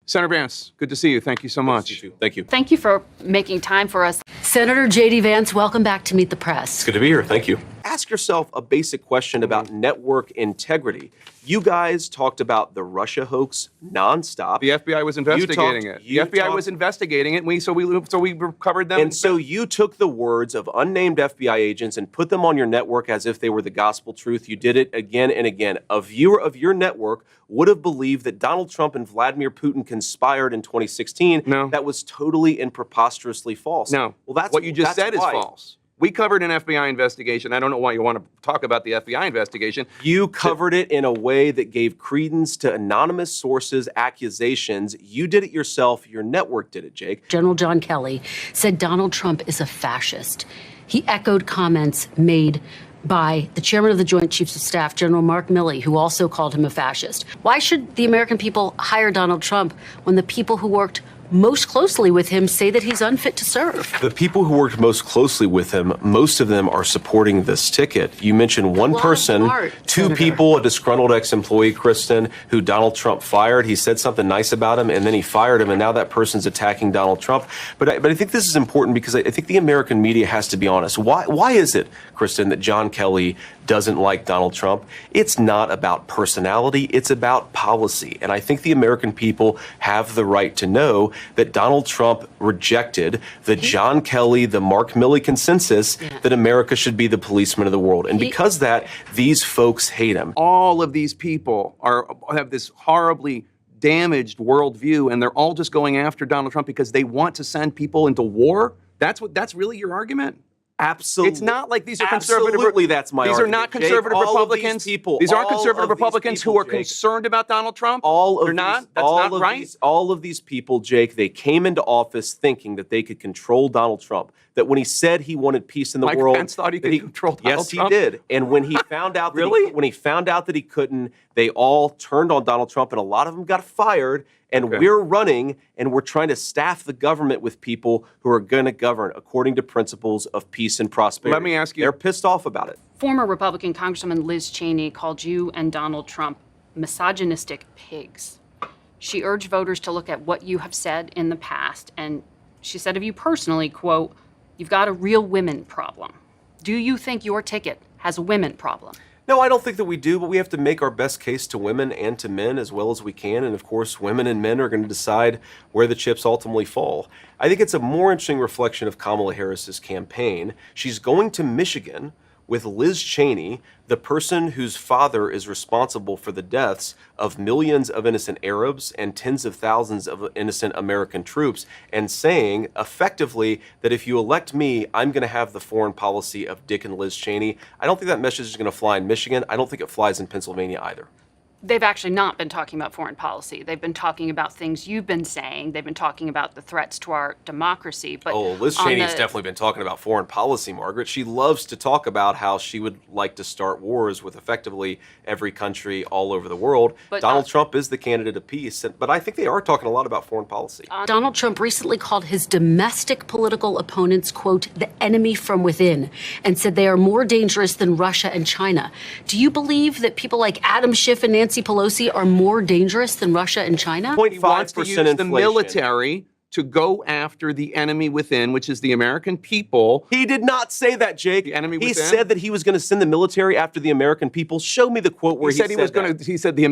Senator Vance, good to see you. Thank you so much. You too. Thank you. Thank you for making time for us. Senator JD Vance, welcome back to Meet the Press. It's good to be here. Thank you. Ask yourself a basic question about network integrity. You guys talked about the Russia hoax nonstop. The FBI was investigating it. The FBI was investigating it, and so we covered them. And so you took the words of unnamed FBI agents and put them on your network as if they were the gospel truth. You did it again and again. A viewer of your network would have believed that Donald Trump and Vladimir Putin conspired in 2016. No. That was totally and preposterously false. No. Well, that's what you just said is why. false. We covered an FBI investigation. I don't know why you want to talk about the FBI investigation. You covered it in a way that gave credence to anonymous sources' accusations. You did it yourself. Your network did it, Jake. General John Kelly said Donald Trump is a fascist. He echoed comments made by the chairman of the Joint Chiefs of Staff, General Mark Milley, who also called him a fascist. Why should the American people hire Donald Trump when the people who worked most closely with him say that he's unfit to serve? The people who worked most closely with him, most of them are supporting this ticket. You mentioned one person, two people, a disgruntled ex-employee, Kristen, who Donald Trump fired. He said something nice about him, and then he fired him, and now that person's attacking Donald Trump. But I think this is important because I think the American media has to be honest. Why is it, Kristen, that John Kelly doesn't like Donald Trump? It's not about personality. It's about policy. And I think the American people have the right to know that Donald Trump rejected the John Kelly, the Mark Milley consensus that America should be the policeman of the world. And because of that, these folks hate him. All of these people have this horribly damaged worldview, and they're all just going after Donald Trump because they want to send people into war? That's really your argument? Absolutely. It's not like these are conservative. Absolutely, that's my argument. These are not conservative Republicans. These aren't conservative Republicans who are concerned about Donald Trump. They're not. That's not right. All of these people, Jake, they came into office thinking that they could control Donald Trump. That when he said he wanted peace in the world, Mike Pence thought he could control Donald Trump. Yes, he did. And when he found out that he couldn't, they all turned on Donald Trump, and a lot of them got fired. And we're running, and we're trying to staff the government with people who are going to govern according to principles of peace and prosperity. Let me ask you. They're pissed off about it. Former Republican Congresswoman Liz Cheney called you and Donald Trump misogynistic pigs. She urged voters to look at what you have said in the past, and she said of you personally, quote, "You've got a real women problem." Do you think your ticket has a women problem? No, I don't think that we do, but we have to make our best case to women and to men as well as we can. And of course, women and men are going to decide where the chips ultimately fall. I think it's a more interesting reflection of Kamala Harris's campaign. She's going to Michigan with Liz Cheney, the person whose father is responsible for the deaths of millions of innocent Arabs and tens of thousands of innocent American troops, and saying effectively that if you elect me, I'm going to have the foreign policy of Dick and Liz Cheney. I don't think that message is going to fly in Michigan. I don't think it flies in Pennsylvania either. They've actually not been talking about foreign policy. They've been talking about things you've been saying. They've been talking about the threats to our democracy. But Liz Cheney's definitely been talking about foreign policy, Margaret. She loves to talk about how she would like to start wars with effectively every country all over the world. But Donald Trump is the candidate of peace. But I think they are talking a lot about foreign policy. Donald Trump recently called his domestic political opponents, quote, the enemy from within, and said they are more dangerous than Russia and China. Do you believe that people like Adam Schiff and Nancy Pelosi are more dangerous than Russia and China? 0.5% He wants to use inflation. the military to go after the enemy within, which is the American people. He did not say that, Jake. The enemy within? He said that he was going to send the military after the American people. Show me the quote where he said he was going to. He said the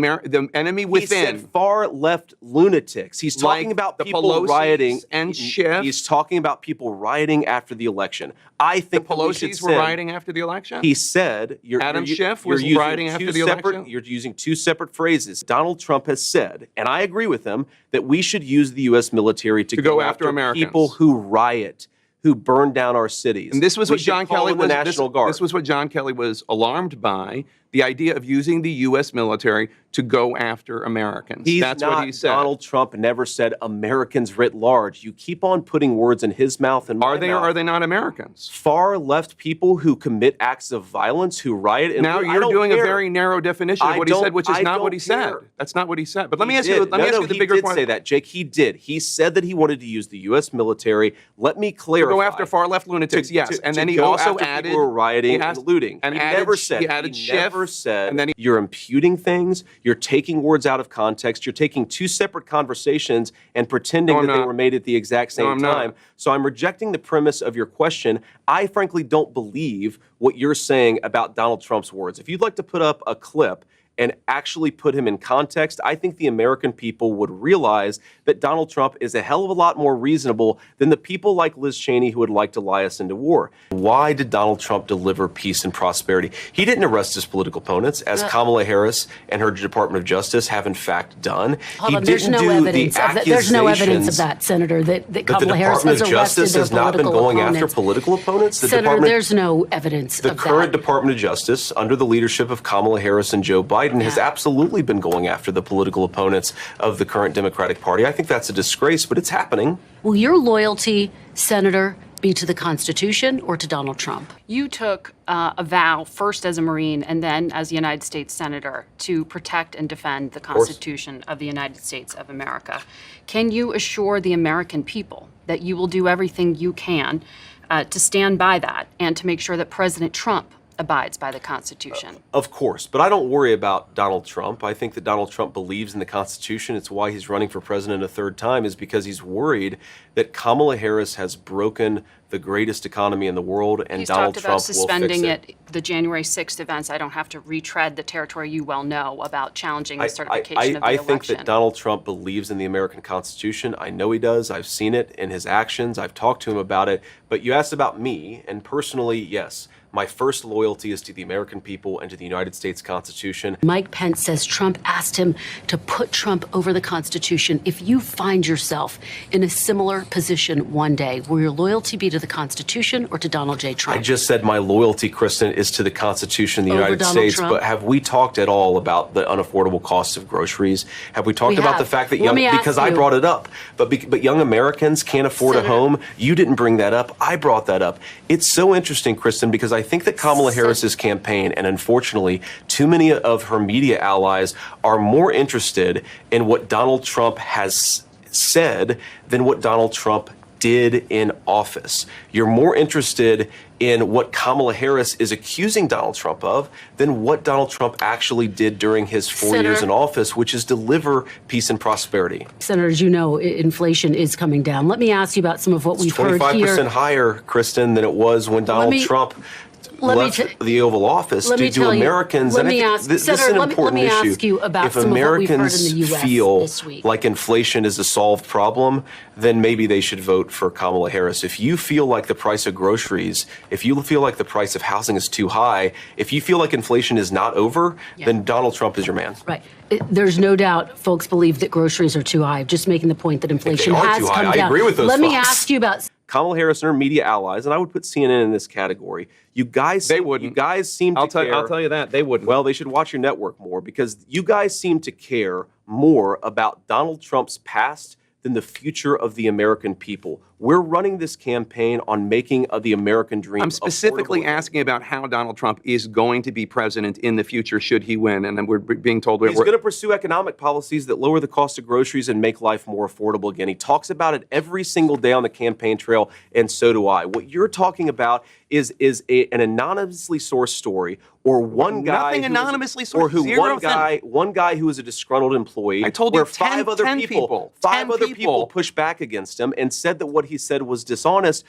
enemy within. He said far left lunatics. He's talking about the people Pelosi's rioting and Schiff. He's talking about people rioting after the election. I think the Pelosi's were rioting after the election. He said Adam Schiff was rioting after the election. You're using two separate phrases. Donald Trump has said, and I agree with him, that we should use the U.S. military to go after Americans. People who riot, who burn down our cities. And this was what John Kelly was. National Guard. This was what John Kelly was alarmed by. The idea of using the U.S. military to go after Americans. That's what he said. Donald Trump never said Americans writ large. You keep on putting words in his mouth and my mouth. Are they or are they not Americans? Far left people who commit acts of violence, who riot. And now you're doing a very narrow definition of what he said, which is not what he said. That's not what he said. But let me ask you. Let me ask you the bigger point. He did say that, Jake. He did. He said that he wanted to use the U.S. military. Let me clarify. To go after far left lunatics, yes. And then he also added people who were rioting and looting. And he added never said. He added Schiff never said. And then You're imputing things. You're taking words out of context. You're taking two separate conversations and pretending that they were made at the exact same time. So I'm rejecting the premise of your question. I frankly don't believe what you're saying about Donald Trump's words. If you'd like to put up a clip and actually put him in context, I think the American people would realize that Donald Trump is a hell of a lot more reasonable than the people like Liz Cheney who would like to lie us into war. Why did Donald Trump deliver peace and prosperity? He didn't arrest his political opponents, as Kamala Harris and her Department of Justice have in fact done. There's no evidence of that, Senator, that Kamala Harris has arrested their political opponents. The Department of Justice has not been going after political opponents? Senator, there's no evidence of that. The current Department of Justice, under the leadership of Kamala Harris and Joe Biden, has absolutely been going after the political opponents of the current Democratic Party. I think that's a disgrace, but it's happening. Will your loyalty, Senator, be to the Constitution or to Donald Trump? You took a vow, first as a Marine and then as a United States Senator, to protect and defend the Constitution of the United States of America. Can you assure the American people that you will do everything you can to stand by that and to make sure that President Trump abides by the Constitution? Of course, but I don't worry about Donald Trump. I think that Donald Trump believes in the Constitution. It's why he's running for president a third time, is because he's worried that Kamala Harris has broken the greatest economy in the world, and He's Donald talked Trump about will suspending fix it. the January 6th events. I don't have to retread the territory you well know about challenging the certification of the election. I think that Donald Trump believes in the American Constitution. I know he does. I've seen it in his actions. I've talked to him about it. But you asked about me, and personally, yes, my first loyalty is to the American people and to the United States Constitution. Mike Pence says Trump asked him to put Trump over the Constitution. If you find yourself in a similar position one day, will your loyalty be to the Constitution or to Donald J. Trump? I just said my loyalty, Kristen, is to the Constitution of the United Donald States. Trump? But have we talked at all about the unaffordable costs of groceries? Have we talked about the fact that because I brought it up, but young Americans can't afford a home? You didn't bring that up. I brought that up. It's so interesting, Kristen, because I think that Kamala Harris's campaign, and unfortunately, too many of her media allies are more interested in what Donald Trump has said than what Donald Trump did in office. You're more interested in what Kamala Harris is accusing Donald Trump of than what Donald Trump actually did during his 4 years in office, which is deliver peace and prosperity. Senator, as you know, inflation is coming down. Let me ask you about some of what we've heard here. 25% higher, Kristen, than it was when Donald Trump left the Oval Office to do Americans. Let me ask you about some of what we've heard in the U.S. If Americans feel this week. like inflation is a solved problem, then maybe they should vote for Kamala Harris. If you feel like the price of groceries, if you feel like the price of housing is too high, if you feel like inflation is not over, then Donald Trump is your man. Right. There's no doubt folks believe that groceries are too high. Just making the point that inflation has come down. I agree with those Let me folks. ask you about Kamala Harris and her media allies, and I would put CNN in this category. You guys seem to care. I'll tell you that. They wouldn't. Well, they should watch your network more, because you guys seem to care more about Donald Trump's past than the future of the American people. We're running this campaign on making the American dream. I'm specifically asking about how Donald Trump is going to be president in the future should he win, and then we're being told he's going to pursue economic policies that lower the cost of groceries and make life more affordable again. He talks about it every single day on the campaign trail, and so do I. What you're talking about is an anonymously sourced story, or one guy nothing anonymously sourced, or who one guy who is a disgruntled employee. I told you, five other people pushed back against him and said that what he said was dishonest.